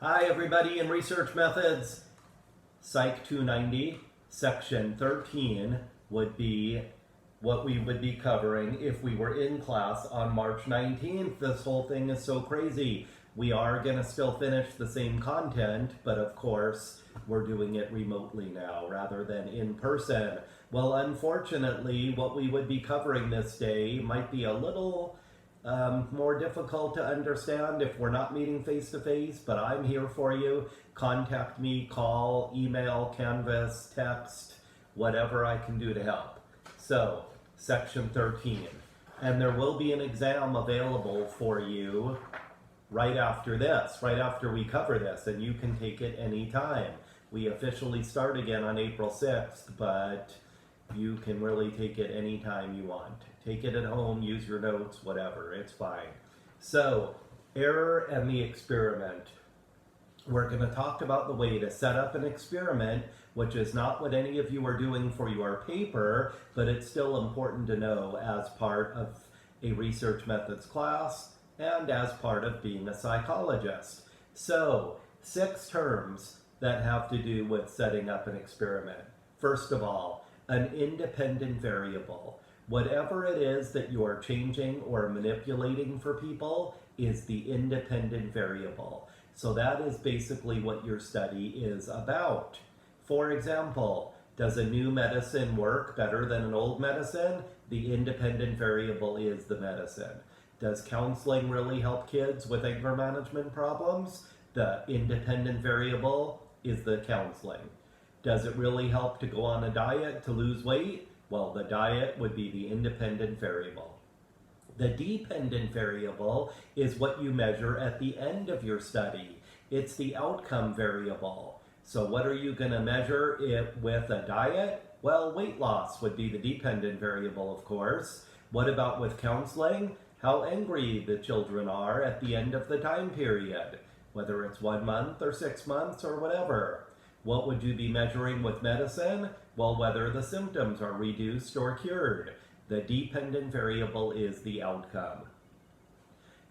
Hi everybody in Research Methods. Psych 290, Section 13 would be what we would be covering if we were in class on March 19th. This whole thing is so crazy. We are going to still finish the same content, but of course we're doing it remotely now rather than in person. Well, unfortunately, what we would be covering this day might be a little more difficult to understand if we're not meeting face-to-face, but I'm here for you. Contact me, call, email, Canvas, text, whatever I can do to help. So, Section 13. And there will be an exam available for you right after this, right after we cover this, and you can take it anytime. We officially start again on April 6th, but you can really take it anytime you want. Take it at home, use your notes, whatever, it's fine. So, error and the experiment. We're going to talk about the way to set up an experiment, which is not what any of you are doing for your paper, but it's still important to know as part of a research methods class and as part of being a psychologist. So, 6 terms that have to do with setting up an experiment. First of all, an independent variable. Whatever it is that you are changing or manipulating for people is the independent variable. So that is basically what your study is about. For example, does a new medicine work better than an old medicine? The independent variable is the medicine. Does counseling really help kids with anger management problems? The independent variable is the counseling. Does it really help to go on a diet to lose weight? Well, the diet would be the independent variable. The dependent variable is what you measure at the end of your study. It's the outcome variable. So what are you going to measure it with a diet? Well, weight loss would be the dependent variable, of course. What about with counseling? How angry the children are at the end of the time period, whether it's 1 month or 6 months or whatever. What would you be measuring with medicine? Well, whether the symptoms are reduced or cured. The dependent variable is the outcome.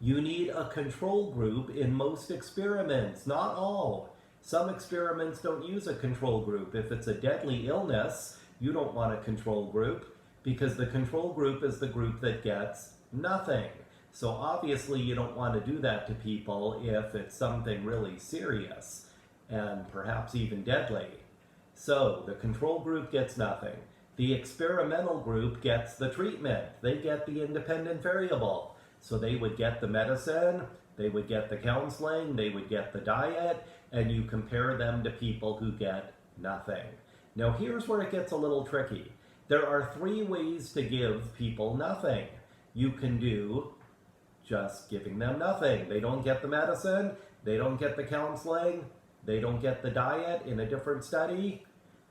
You need a control group in most experiments, not all. Some experiments don't use a control group. If it's a deadly illness, you don't want a control group because the control group is the group that gets nothing. So obviously you don't want to do that to people if it's something really serious and perhaps even deadly. So the control group gets nothing. The experimental group gets the treatment. They get the independent variable. So they would get the medicine, they would get the counseling, they would get the diet, and you compare them to people who get nothing. Now here's where it gets a little tricky. There are 3 ways to give people nothing. You can do just giving them nothing. They don't get the medicine, they don't get the counseling, they don't get the diet in a different study.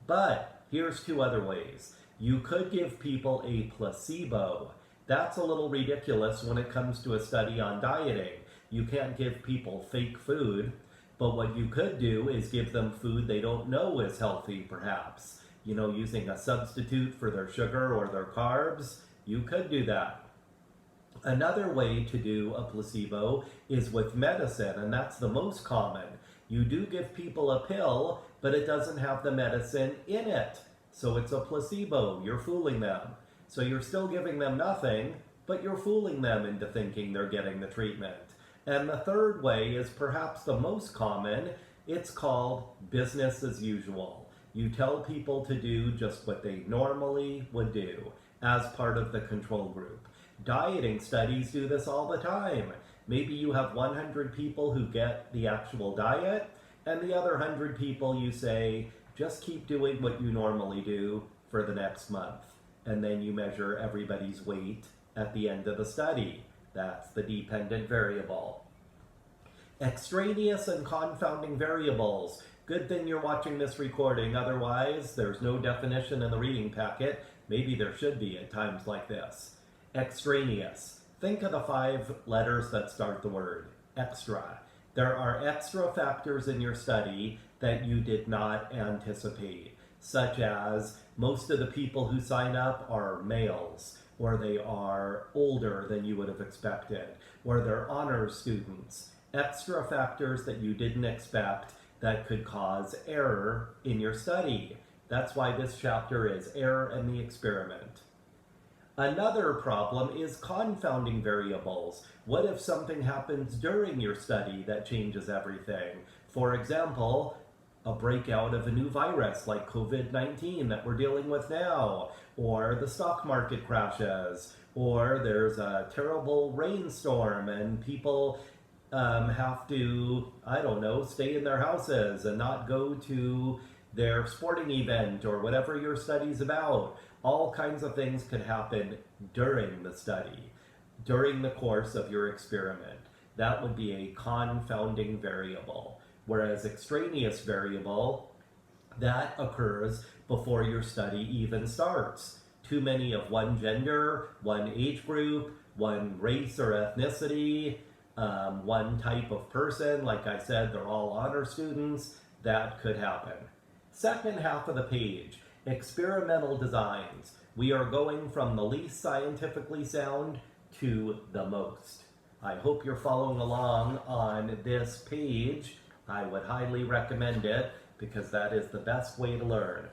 But here's 2 other ways. You could give people a placebo. That's a little ridiculous when it comes to a study on dieting. You can't give people fake food, but what you could do is give them food they don't know is healthy, perhaps. You know, using a substitute for their sugar or their carbs. You could do that. Another way to do a placebo is with medicine, and that's the most common. You do give people a pill, but it doesn't have the medicine in it. So it's a placebo. You're fooling them. So you're still giving them nothing, but you're fooling them into thinking they're getting the treatment. And the third way is perhaps the most common. It's called business as usual. You tell people to do just what they normally would do as part of the control group. Dieting studies do this all the time. Maybe you have 100 people who get the actual diet, and the other 100 people you say, just keep doing what you normally do for the next month. And then you measure everybody's weight at the end of the study. That's the dependent variable. Extraneous and confounding variables. Good thing you're watching this recording, otherwise there's no definition in the reading packet. Maybe there should be at times like this. Extraneous. Think of the 5 letters that start the word extra. There are extra factors in your study that you did not anticipate, such as most of the people who sign up are males, or they are older than you would have expected, or they're honors students. extra factors that you didn't expect that could cause error in your study. That's why this chapter is Error and the Experiment. Another problem is confounding variables. What if something happens during your study that changes everything? For example, a breakout of a new virus like COVID-19 that we're dealing with now, or the stock market crashes, or there's a terrible rainstorm and people have to, I don't know, stay in their houses and not go to their sporting event or whatever your study's about. All kinds of things could happen during the study, during the course of your experiment. That would be a confounding variable. Whereas extraneous variable, that occurs before your study even starts. Too many of one gender, one age group, one race or ethnicity, one type of person, like I said, they're all honor students, that could happen. Second half of the page, experimental designs. We are going from the least scientifically sound to the most. I hope you're following along on this page. I would highly recommend it because that is the best way to learn.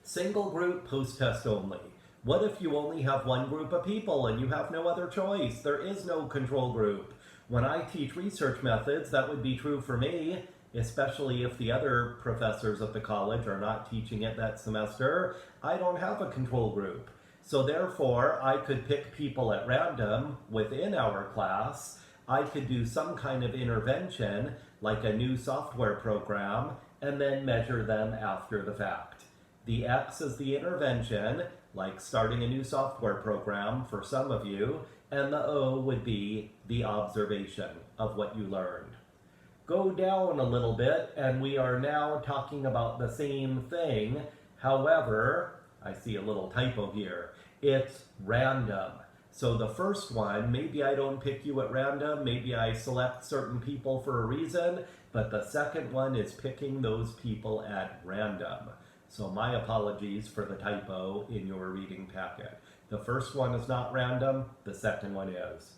Single group post-test only. What if you only have one group of people and you have no other choice? There is no control group. When I teach research methods, that would be true for me, especially if the other professors at the college are not teaching it that semester. I don't have a control group. So therefore, I could pick people at random within our class. I could do some kind of intervention, like a new software program, and then measure them after the fact. The X is the intervention, like starting a new software program for some of you, and the O would be the observation of what you learned. Go down a little bit, and we are now talking about the same thing. However, I see a little typo here. It's random. So the first one, maybe I don't pick you at random, maybe I select certain people for a reason, but the second one is picking those people at random. So my apologies for the typo in your reading packet. The first one is not random, the second one is.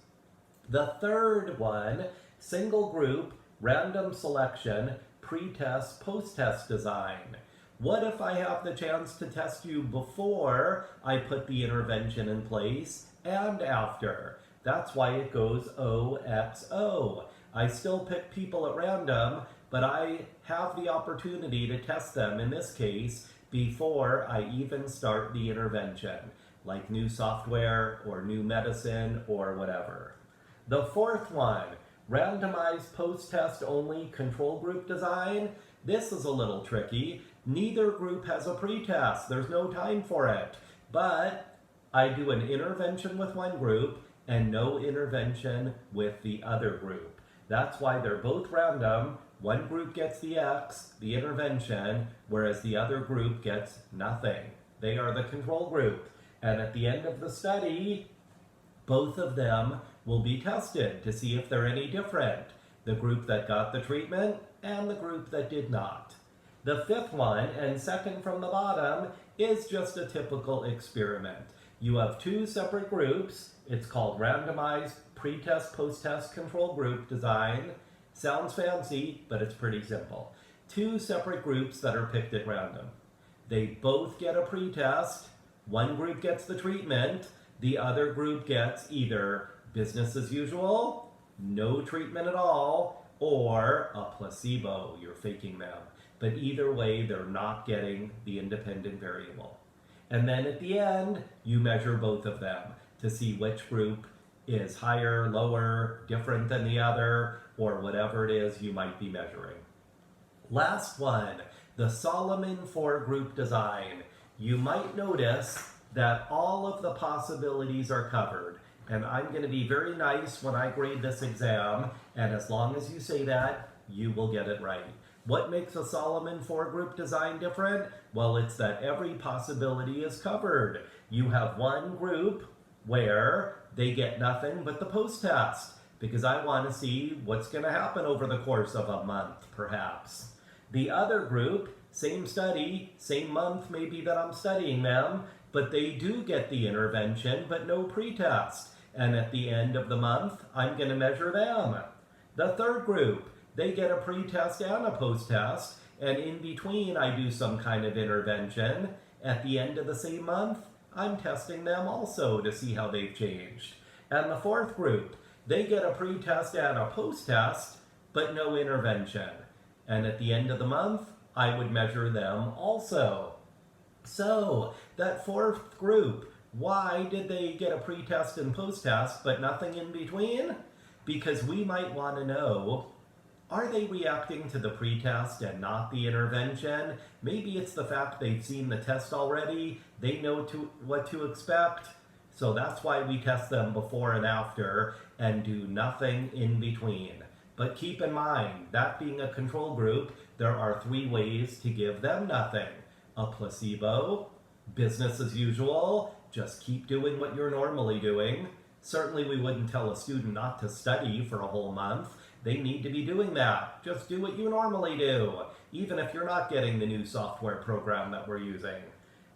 The third one, single group, random selection, pre-test, post-test design. What if I have the chance to test you before I put the intervention in place and after? That's why it goes OXO. I still pick people at random, but I have the opportunity to test them, in this case, before I even start the intervention, like new software or new medicine or whatever. The fourth one, randomized post-test only control group design. This is a little tricky. Neither group has a pretest. There's no time for it. But I do an intervention with one group and no intervention with the other group. That's why they're both random. One group gets the X, the intervention, whereas the other group gets nothing. They are the control group. And at the end of the study, both of them will be tested to see if they're any different. The group that got the treatment and the group that did not. The fifth one, and second from the bottom, is just a typical experiment. You have two separate groups. It's called randomized pre-test, post-test control group design. Sounds fancy, but it's pretty simple. Two separate groups that are picked at random. They both get a pre-test. One group gets the treatment. The other group gets either business as usual, no treatment at all, or a placebo. You're faking them. But either way, they're not getting the independent variable. And then at the end, you measure both of them to see which group is higher, lower, different than the other, or whatever it is you might be measuring. Last one, the Solomon 4 group design. You might notice that all of the possibilities are covered. And I'm going to be very nice when I grade this exam, and as long as you say that, you will get it right. What makes a Solomon 4 group design different? Well, it's that every possibility is covered. You have one group where they get nothing but the post-test, because I want to see what's going to happen over the course of a month, perhaps. The other group, same study, same month maybe that I'm studying them, but they do get the intervention, but no pretest. And at the end of the month, I'm going to measure them. The third group, they get a pre-test and a post-test, and in between I do some kind of intervention. At the end of the same month, I'm testing them also to see how they've changed. And the fourth group, they get a pre-test and a post-test, but no intervention. And at the end of the month, I would measure them also. So, that fourth group, why did they get a pre-test and post-test, but nothing in between? Because we might want to know, are they reacting to the pretest and not the intervention? Maybe it's the fact they've seen the test already, they know what to expect. So that's why we test them before and after and do nothing in between. But keep in mind, that being a control group, there are 3 ways to give them nothing. A placebo, business as usual, just keep doing what you're normally doing. Certainly we wouldn't tell a student not to study for a whole month. They need to be doing that. Just do what you normally do, even if you're not getting the new software program that we're using.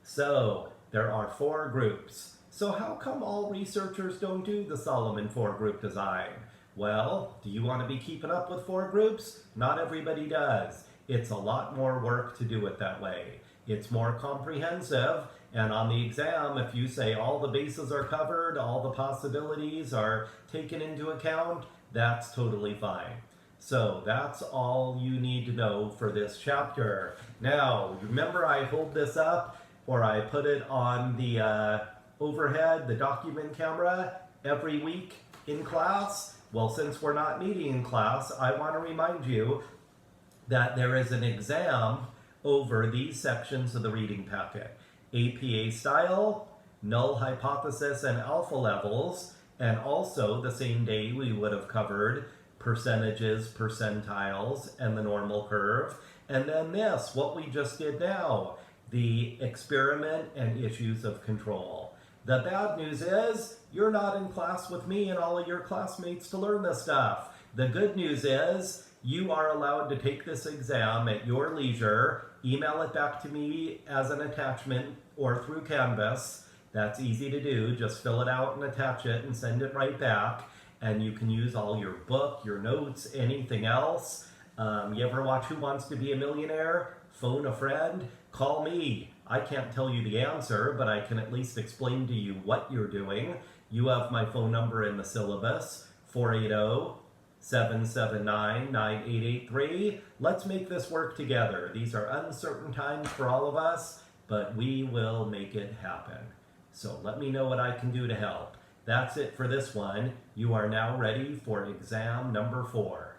So, there are 4 groups. So how come all researchers don't do the Solomon 4-group design? Well, do you want to be keeping up with 4 groups? Not everybody does. It's a lot more work to do it that way. It's more comprehensive, and on the exam, if you say all the bases are covered, all the possibilities are taken into account, that's totally fine. So that's all you need to know for this chapter. Now, remember I hold this up, or I put it on the overhead, the document camera, every week in class? Well, since we're not meeting in class, I want to remind you that there is an exam over these sections of the reading packet. APA style, null hypothesis and alpha levels, and also the same day we would have covered percentages, percentiles, and the normal curve. And then this, what we just did now, the experiment and issues of control. The bad news is, you're not in class with me and all of your classmates to learn this stuff. The good news is, you are allowed to take this exam at your leisure, email it back to me as an attachment or through Canvas. That's easy to do, just fill it out and attach it and send it right back. And you can use all your book, your notes, anything else. You ever watch Who Wants to Be a Millionaire? Phone a friend, call me. I can't tell you the answer, but I can at least explain to you what you're doing. You have my phone number in the syllabus, 480-779-9883. Let's make this work together. These are uncertain times for all of us, but we will make it happen. So let me know what I can do to help. That's it for this one. You are now ready for exam number 4.